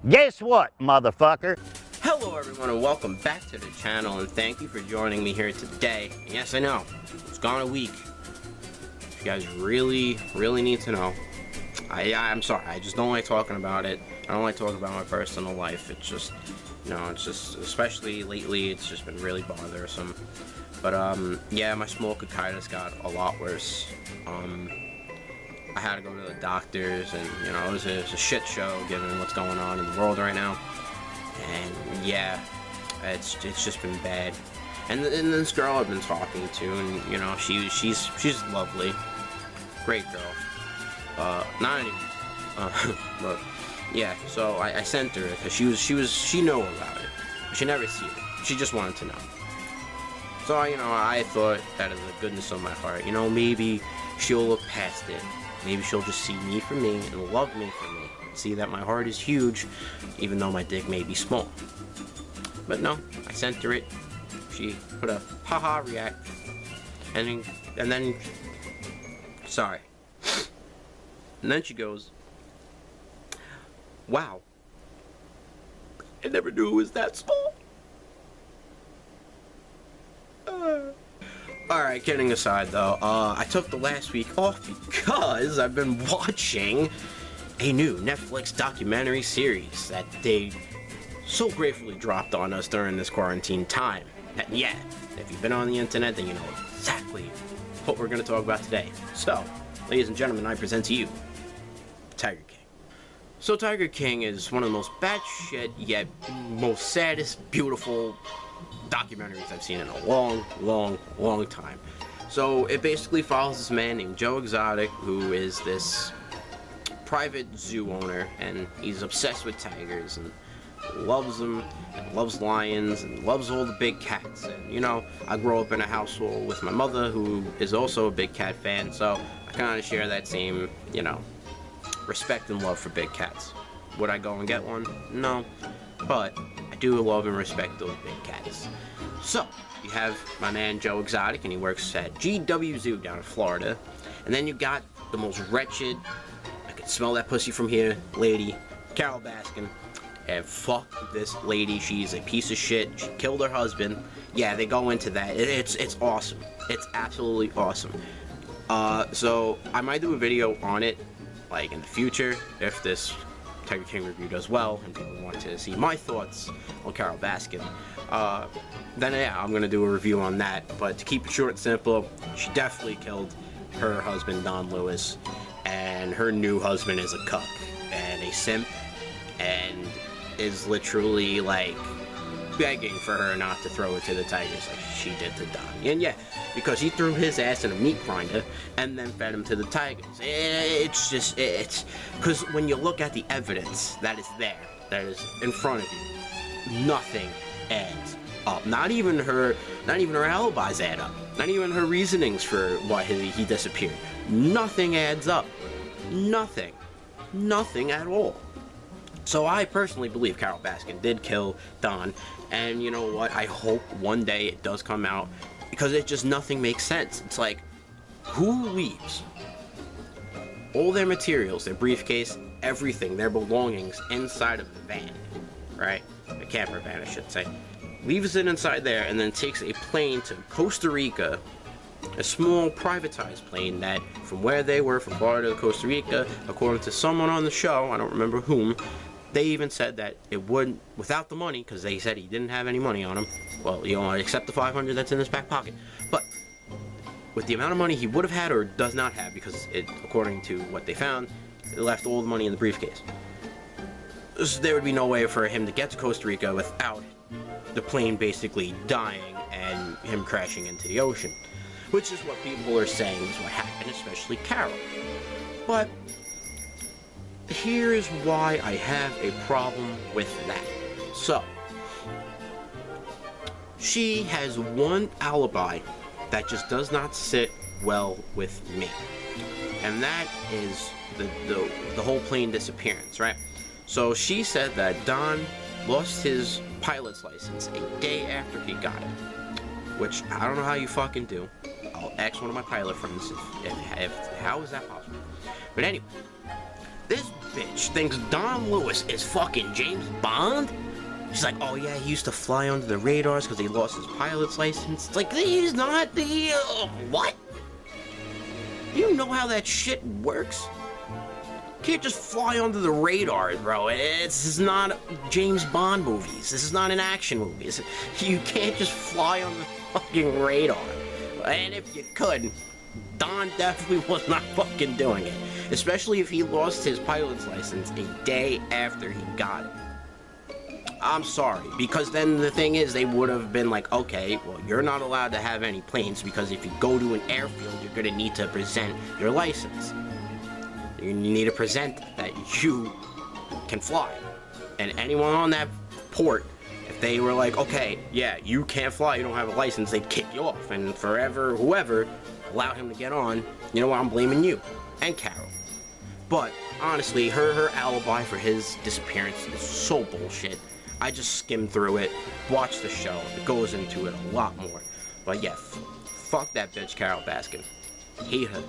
Guess what, motherfucker? Hello everyone and welcome back to the channel, and thank you for joining me here today. And yes, I know, it's gone a week. If you guys really need to know, I'm sorry, I just don't like talking about it. I don't like talking about my personal life. It's just, it's just, especially lately, it's just been really bothersome. But yeah, my small concitus got a lot worse. I had to go to the doctors, and it was a shit show given what's going on in the world right now. And yeah, it's just been bad. And this girl I've been talking to, and she's lovely, great girl. Not anymore. But yeah, so I sent her because she knew about it. She never seen it. She just wanted to know. So I thought out of the goodness of my heart, maybe she'll look past it. Maybe she'll just see me for me and love me for me. See that my heart is huge, even though my dick may be small. But no, I sent her it. She put a haha react, and then sorry. And then she goes, "Wow, I never knew it was that small." Alright, kidding aside though, I took the last week off because I've been watching a new Netflix documentary series that they so gratefully dropped on us during this quarantine time. And yeah, if you've been on the internet, then you know exactly what we're going to talk about today. So, ladies and gentlemen, I present to you Tiger King. So Tiger King is one of the most batshit yet most saddest, beautiful documentaries I've seen in a long time. So it basically follows this man named Joe Exotic, who is this private zoo owner, and he's obsessed with tigers and loves them and loves lions and loves all the big cats. And I grew up in a household with my mother who is also a big cat fan, so I kind of share that same respect and love for big cats. Would I go and get one? No, but I do love and respect those big cats. So you have my man Joe Exotic, and he works at GW Zoo down in Florida. And then you got the most wretched, I can smell that pussy from here, lady, Carole Baskin. And fuck this lady, she's a piece of shit. She killed her husband. Yeah, they go into that. It's awesome. It's absolutely awesome. So I might do a video on it, like in the future, if this Tiger King review does well and people want to see my thoughts on Carole Baskin. Then yeah, I'm gonna do a review on that. But to keep it short and simple, she definitely killed her husband Don Lewis, and her new husband is a cuck and a simp, and is literally like begging for her not to throw it to the tigers like she did to Don. And yeah, because he threw his ass in a meat grinder and then fed him to the tigers. It's because when you look at the evidence that is there, that is in front of you, nothing adds up. Not even her alibis add up. Not even her reasonings for why he disappeared. Nothing adds up. Nothing at all. So I personally believe Carole Baskin did kill Don, and you know what? I hope one day it does come out, because nothing makes sense. It's like, who leaves all their materials, their briefcase, everything, their belongings inside of the van, right? A camper van, I should say. Leaves it inside there and then takes a plane to Costa Rica, a small privatized plane that, from where they were, from Florida to Costa Rica, according to someone on the show, I don't remember whom, they even said that it would, without the money, because they said he didn't have any money on him. Well, except the $500 that's in his back pocket. But with the amount of money he would have had or does not have, because according to what they found, it left all the money in the briefcase. So there would be no way for him to get to Costa Rica without the plane basically dying and him crashing into the ocean. Which is what people are saying is what happened, especially Carole. But here is why I have a problem with that. So, she has one alibi that just does not sit well with me. And that is the whole plane disappearance, right? So she said that Don lost his pilot's license a day after he got it. Which, I don't know how you fucking do. I'll ask one of my pilot friends if how is that possible? But anyway, this bitch thinks Don Lewis is fucking James Bond. She's like, oh yeah, he used to fly under the radars because he lost his pilot's license. It's like, he's not the... what? Do you know how that shit works? You can't just fly under the radar, bro. This is not James Bond movies. This is not an action movie. You can't just fly on the fucking radar. And if you could, Don definitely was not fucking doing it. Especially if he lost his pilot's license a day after he got it. I'm sorry, because then the thing is, they would have been like, okay, well, you're not allowed to have any planes because if you go to an airfield, you're going to need to present your license. You need to present that you can fly. And anyone on that port, if they were like, okay, yeah, you can't fly, you don't have a license, they'd kick you off. And forever, whoever allowed him to get on, you know what, I'm blaming you and Carole. But honestly, her alibi for his disappearance is so bullshit. I just skimmed through it, watched the show. It goes into it a lot more. But yeah, fuck that bitch, Carole Baskin. Hate her.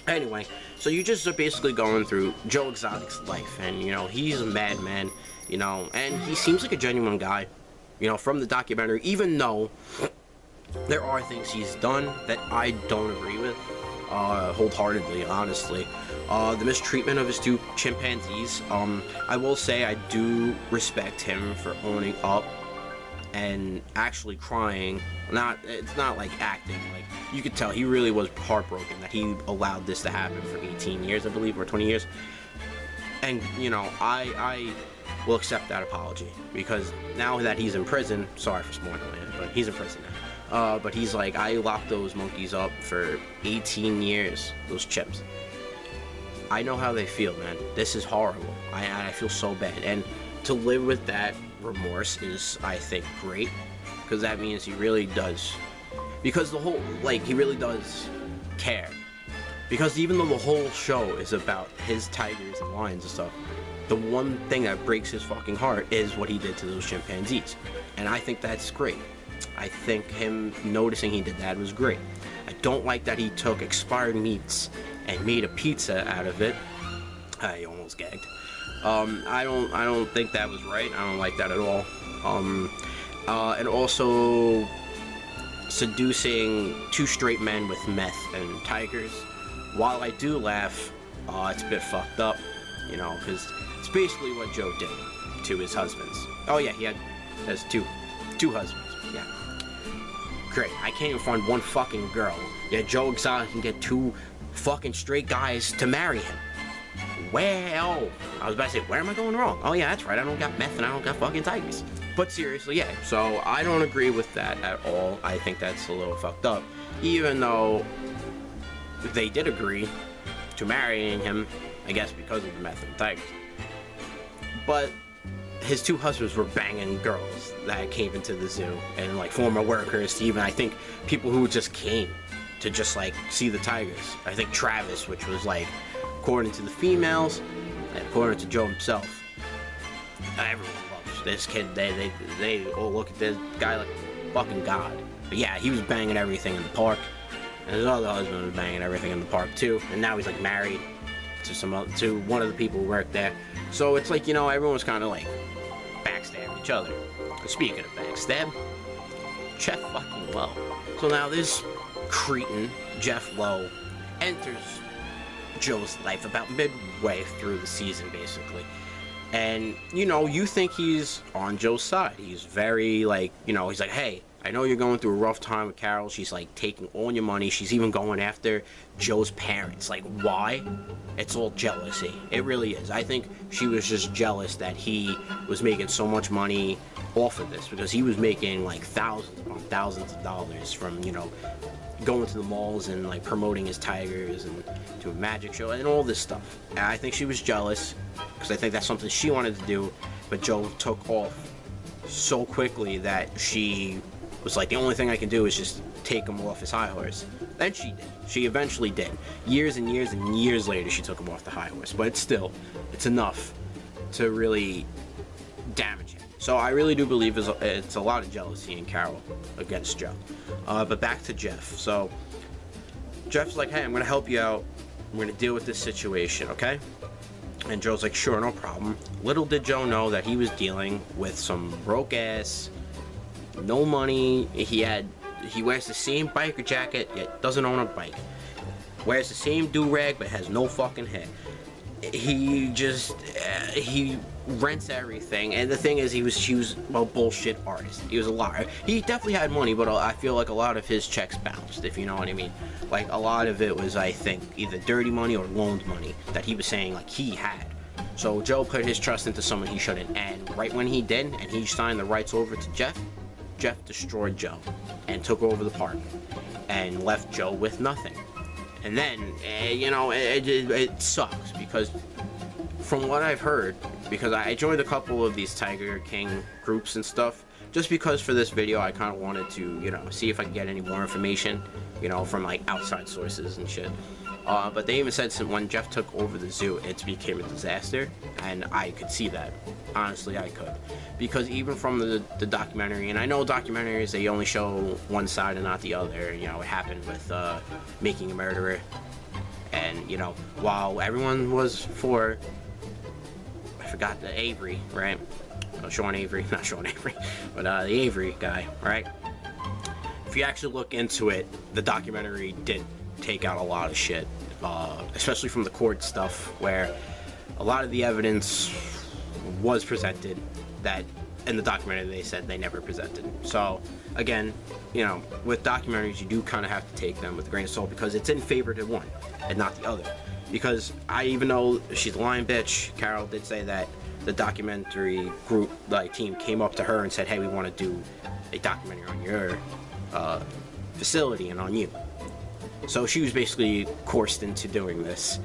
Anyway, so you just are basically going through Joe Exotic's life, and you know, he's a madman, you know, and he seems like a genuine guy, you know, from the documentary, even though there are things he's done that I don't agree with, wholeheartedly, honestly. The mistreatment of his two chimpanzees, I will say I do respect him for owning up and actually crying. It's not like acting, like, you could tell he really was heartbroken that he allowed this to happen for 18 years, I believe, or 20 years. And, you know, I will accept that apology, because now that he's in prison, sorry for spoiling it, but he's in prison now. But he's like, I locked those monkeys up for 18 years, those chimps. I know how they feel, man. This is horrible. I feel so bad. And to live with that remorse is, I think, great. Because that means he really does. Because the whole, like, he really does care. Because even though the whole show is about his tigers and lions and stuff, the one thing that breaks his fucking heart is what he did to those chimpanzees. And I think that's great. I think him noticing he did that was great. I don't like that he took expired meats and made a pizza out of it. I almost gagged. I don't think that was right. I don't like that at all. And also seducing two straight men with meth and tigers. While I do laugh, it's a bit fucked up, you know, because it's basically what Joe did to his husbands. Oh yeah, has two husbands. Yeah. Great. I can't even find one fucking girl. Yeah, Joe Exotic can get two fucking straight guys to marry him. Well, I was about to say, where am I going wrong? Oh yeah, that's right, I don't got meth and I don't got fucking tigers. But seriously, yeah, so I don't agree with that at all. I think that's a little fucked up. Even though they did agree to marrying him, I guess because of the meth and tigers. But his two husbands were banging girls that came into the zoo, and like former workers, even I think people who just came to just like see the tigers. I think Travis, which was like, according to the females, and according to Joe himself, everyone loves this kid. They all look at this guy like a fucking god. But yeah, he was banging everything in the park, and his other husband was banging everything in the park too. And now he's like married to one of the people who worked there. So it's like, you know, everyone was kind of like backstabbing each other. Speaking of backstab, Jeff fucking Lowe. So now this cretin, Jeff Lowe, enters Joe's life about midway through the season, basically. And, you know, you think he's on Joe's side. He's very, like, you know, he's like, hey, I know you're going through a rough time with Carole. She's, like, taking all your money. She's even going after Joe's parents. Like, why? It's all jealousy. It really is. I think she was just jealous that he was making so much money off of this, because he was making, like, thousands upon thousands of dollars from, you know, going to the malls and like promoting his tigers and to a magic show and all this stuff. And I think she was jealous, because I think that's something she wanted to do, but Joe took off so quickly that she was like, the only thing I can do is just take him off his high horse. Then she did. She eventually did. Years and years and years later, she took him off the high horse, but it's enough to really damage him. So I really do believe it's a lot of jealousy in Carole against Joe. But back to Jeff. So Jeff's like, hey, I'm going to help you out. I'm going to deal with this situation, okay? And Joe's like, sure, no problem. Little did Joe know that he was dealing with some broke ass, no money. He wears the same biker jacket, yet doesn't own a bike. Wears the same do-rag, but has no fucking hair. He rents everything, and the thing is, he was a bullshit artist. He was a liar. He definitely had money, but I feel like a lot of his checks bounced, if you know what I mean. Like, a lot of it was, I think, either dirty money or loaned money that he was saying, like, he had. So Joe put his trust into someone he shouldn't, and right when he did, and he signed the rights over to Jeff destroyed Joe and took over the park and left Joe with nothing. And then, you know, it sucks, because from what I've heard, because I joined a couple of these Tiger King groups and stuff, just because for this video I kind of wanted to, you know, see if I could get any more information, you know, from like outside sources and shit. But they even said when Jeff took over the zoo, it became a disaster, and I could see that. Honestly, I could. Because even from the documentary, and I know documentaries, they only show one side and not the other. You know, it happened with Making a Murderer. And, you know, while everyone was for, I forgot, the Avery, right? Oh, Sean Avery, not Sean Avery, but the Avery guy, right? If you actually look into it, the documentary did take out a lot of shit, especially from the court stuff, where a lot of the evidence was presented that in the documentary they said they never presented. So again, you know, with documentaries you do kind of have to take them with a grain of salt, because it's in favor to one and not the other. Because even though she's a lying bitch, Carole did say that the documentary group, like, team came up to her and said, hey, we want to do a documentary on your facility and on you. So she was basically coerced into doing this.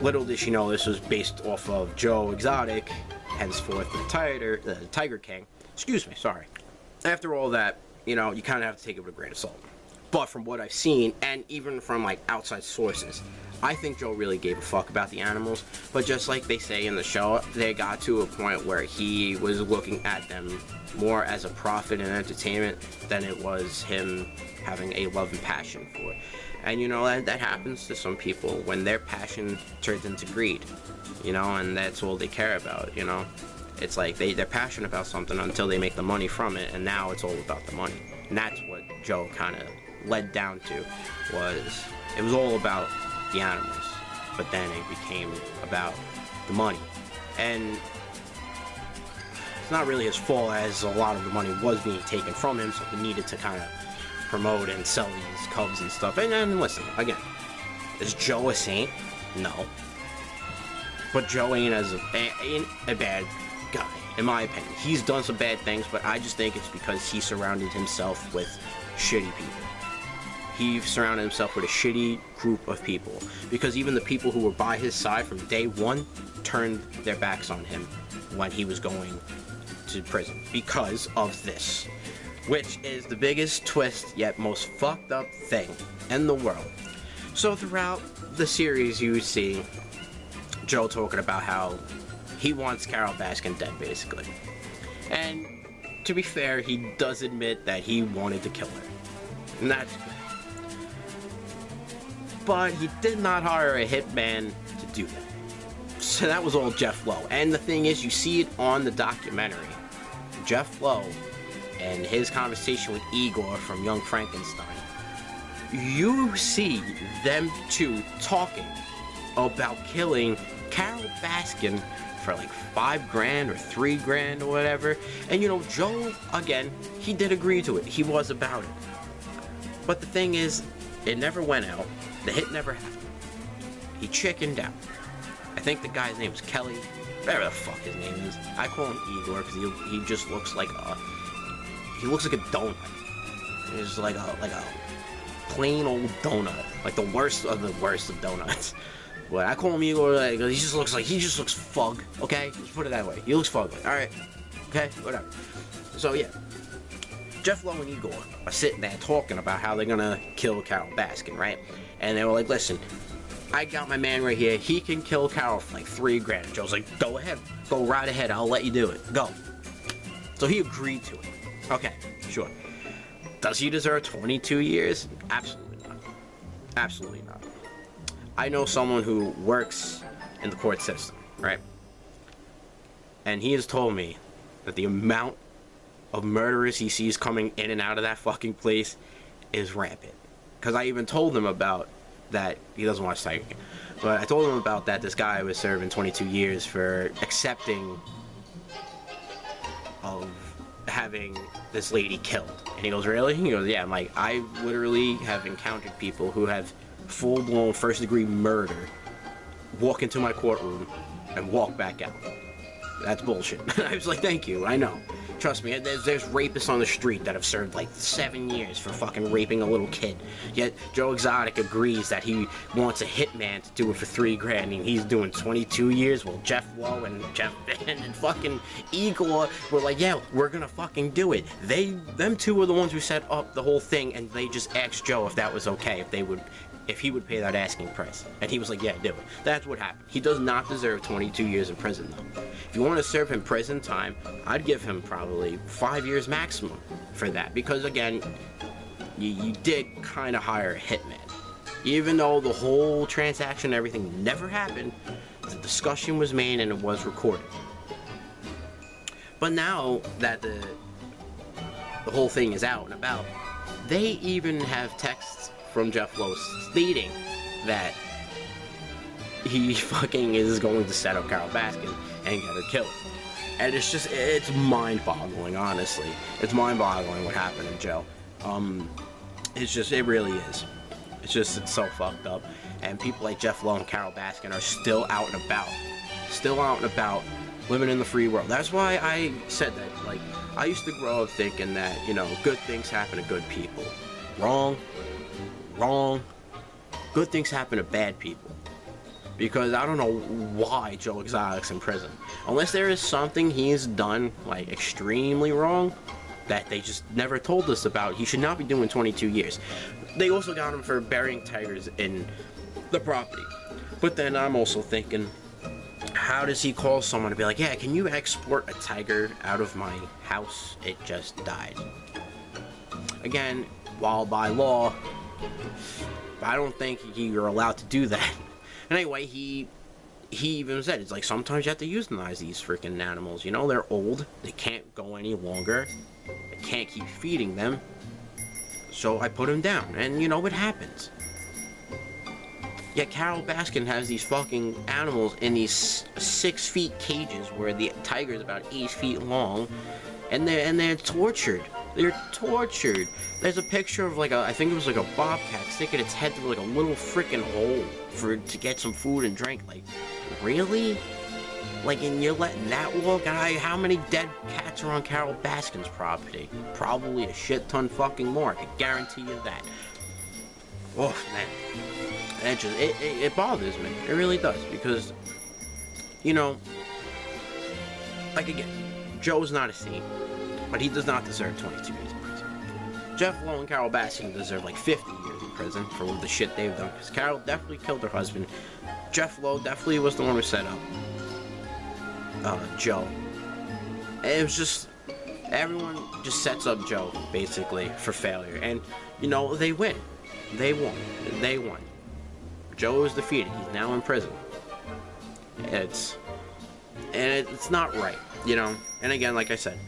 Little did she know this was based off of Joe Exotic, henceforth the Tiger King. Excuse me, sorry. After all that, you know, you kind of have to take it with a grain of salt. But from what I've seen, and even from like outside sources, I think Joe really gave a fuck about the animals. But just like they say in the show, they got to a point where he was looking at them more as a profit and entertainment than it was him having a love and passion for it. And you know, that happens to some people when their passion turns into greed, you know, and that's all they care about, you know. It's like they're passionate about something until they make the money from it, and now it's all about the money. And that's what Joe kind of led down to, it was all about the animals, but then it became about the money. And it's not really his fault, as a lot of the money was being taken from him, so he needed to kind of promote and sell these cubs and stuff. And listen, again, is Joe a saint? No. But Joe ain't a bad guy, in my opinion. He's done some bad things, but I just think it's because he surrounded himself with shitty people. He surrounded himself with a shitty group of people, because even the people who were by his side from day one turned their backs on him when he was going to prison because of this, which is the biggest twist yet most fucked up thing in the world. So throughout the series you see Joe talking about how he wants Carole Baskin dead, basically. And to be fair, he does admit that he wanted to kill her, and that's good. But he did not hire a hitman to do that. So that was all Jeff Lowe. And the thing is, you see it on the documentary. Jeff Lowe and his conversation with Igor from Young Frankenstein. You see them two talking about killing Carole Baskin for like $5,000 or $3,000 or whatever. And you know, Joe, again, he did agree to it. He was about it. But the thing is, it never went out. The hit never happened. He chickened out. I think the guy's name is Callie, whatever the fuck his name is. I call him Igor because he just looks like a donut. He's like a plain old donut, like the worst of donuts. But I call him Igor. Like, he just looks fug. Okay, just put it that way. He looks fugly. All right. Okay, whatever. So yeah. Jeff Lowe and Igor are sitting there talking about how they're gonna kill Carole Baskin, right? And they were like, listen, I got my man right here. He can kill Carole for like $3,000. Joe's like, go ahead. Go right ahead. I'll let you do it. Go. So he agreed to it. Okay, sure. Does he deserve 22 years? Absolutely not. Absolutely not. I know someone who works in the court system, right? And he has told me that the amount of murderers he sees coming in and out of that fucking place is rampant. Because I even told him about that. He doesn't watch Tiger King. But I told him about that this guy was serving 22 years for accepting of having this lady killed. And he goes, really? He goes, yeah. I'm like, I literally have encountered people who have full-blown first-degree murder walk into my courtroom and walk back out. That's bullshit. I was like, thank you, I know. Trust me, there's rapists on the street that have served like 7 years for fucking raping a little kid. Yet Joe Exotic agrees that he wants a hitman to do it for $3,000, and he's doing 22 years. Well, Jeff Lowe and Jeff Ben and fucking Igor were like, yeah, we're gonna fucking do it. Them two were the ones who set up the whole thing, and they just asked Joe if that was okay, if he would pay that asking price. And he was like, yeah, do it. That's what happened. He does not deserve 22 years in prison, though. If you want to serve him prison time, I'd give him probably 5 years maximum for that. Because, again, you did kind of hire a hitman. Even though the whole transaction and everything never happened, the discussion was made and it was recorded. But now that the whole thing is out and about, they even have texts from Jeff Lowe stating that he fucking is going to set up Carole Baskin and get her killed. And it's mind-boggling, honestly. It's mind-boggling what happened in jail. It really is. It's so fucked up. And people like Jeff Lowe and Carole Baskin are still out and about. Still out and about, living in the free world. That's why I said that. Like, I used to grow up thinking that, good things happen to good people. Wrong. Good things happen to bad people. Because I don't know why Joe Exotic's in prison. Unless there is something he's done, like, extremely wrong, that they just never told us about. He should not be doing 22 years. They also got him for burying tigers in the property. But then I'm also thinking, how does he call someone to be like, yeah, can you export a tiger out of my house? It just died. Again, while by law, I don't think you're allowed to do that. Anyway, he even said, it's like, sometimes you have to euthanize these freaking animals. They're old. They can't go any longer. I can't keep feeding them. So I put them down. And, it happens. Yet Carole Baskin has these fucking animals in these 6 feet cages where the tiger's about 8 feet long. And they're tortured. They're tortured. There's a picture of I think it was like a bobcat sticking its head through like a little freaking hole to get some food and drink. Like, really? And you're letting that walk? How many dead cats are on Carole Baskin's property? Probably a shit ton fucking more. I can guarantee you that. Oh, man. It bothers me. It really does. Because, again, Joe's not a saint. But he does not deserve 22 years in prison. Jeff Lowe and Carole Baskin deserve 50 years in prison for the shit they've done. Because Carole definitely killed her husband. Jeff Lowe definitely was the one who set up Joe. And it was just, everyone just sets up Joe, basically, for failure. And, they win. They won. Joe is defeated. He's now in prison. It's not right, And again, like I said,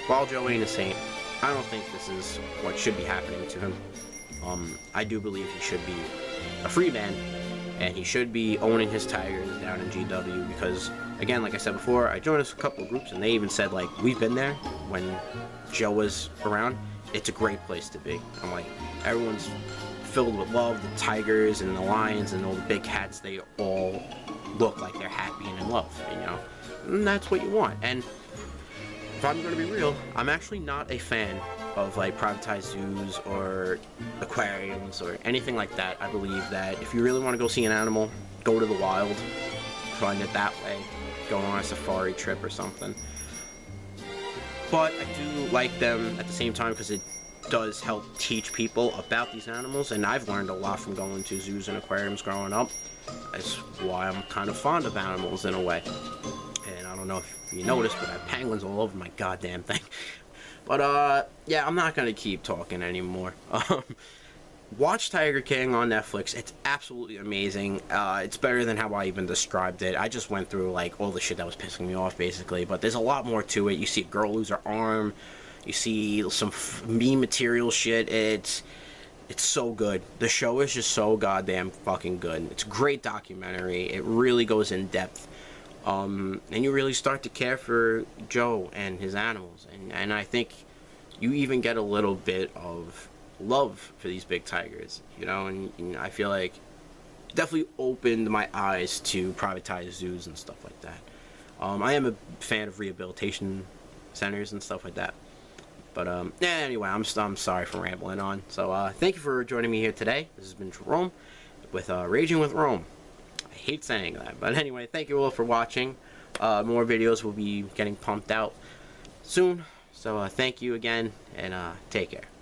while Joe ain't a saint, I don't think this is what should be happening to him. I do believe he should be a free man, and he should be owning his tigers down in GW because, again, like I said before, I joined a couple of groups, and they even said, we've been there when Joe was around. It's a great place to be. I'm like, everyone's filled with love. The tigers and the lions and all the big cats, they all look like they're happy and in love, And that's what you want. And if I'm going to be real, I'm actually not a fan of privatized zoos or aquariums or anything like that. I believe that if you really want to go see an animal, go to the wild, find it that way, go on a safari trip or something. But I do like them at the same time because it does help teach people about these animals, and I've learned a lot from going to zoos and aquariums growing up. That's why I'm kind of fond of animals in a way. And I don't know if you noticed, but I have penguins all over my goddamn thing. But, yeah, I'm not going to keep talking anymore. watch Tiger King on Netflix. It's absolutely amazing. It's better than how I even described it. I just went through like all the shit that was pissing me off, basically. But there's a lot more to it. You see a girl lose her arm. You see some meme material shit. It's so good. The show is just so goddamn fucking good. It's a great documentary. It really goes in depth. And you really start to care for Joe and his animals. And I think you even get a little bit of love for these big tigers, you know, and I feel like it definitely opened my eyes to privatized zoos and stuff like that. I am a fan of rehabilitation centers and stuff like that. But yeah, anyway, I'm sorry for rambling on. So thank you for joining me here today. This has been Jerome with Raging with Rome. I hate saying that, but anyway, thank you all for watching. More videos will be getting pumped out soon. So thank you again, and take care.